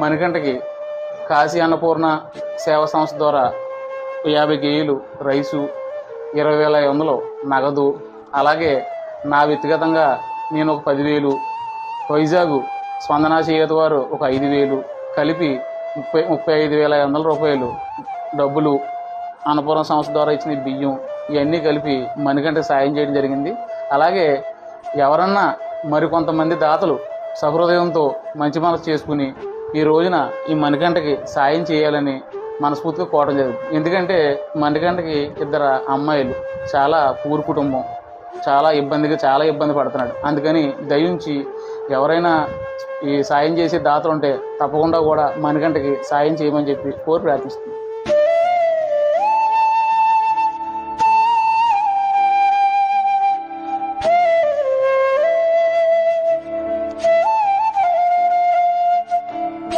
మణికంఠకి కాశీ అన్నపూర్ణ సేవా సంస్థ ద్వారా 50 కేజీలు రైసు, 20,500 నగదు, అలాగే నా వ్యక్తిగతంగా నేను ఒక 10,000, వైజాగ్ స్పందన చేయూత వారు ఒక 5,000 కలిపి 35,500 రూపాయలు డబ్బులు, అన్నపూర్ణ సంస్థ ద్వారా ఇచ్చిన బియ్యం, ఇవన్నీ కలిపి మణికంఠకి సాయం చేయడం జరిగింది. అలాగే ఎవరన్నా మరికొంతమంది దాతలు సహృదయంతో మంచి మనసు చేసుకుని ఈ రోజున ఈ మణికంఠకి సాయం చేయాలని మనస్ఫూర్తిగా కోరడం జరుగుతుంది. ఎందుకంటే మణికంఠకి 2 అమ్మాయిలు, చాలా పూర్ కుటుంబం, చాలా ఇబ్బంది పడుతున్నాడు. అందుకని దయించి ఎవరైనా ఈ సాయం చేసే దాతలు ఉంటే తప్పకుండా కూడా మణికంఠకి సాయం చేయమని చెప్పి కోరి ప్రార్థిస్తుంది.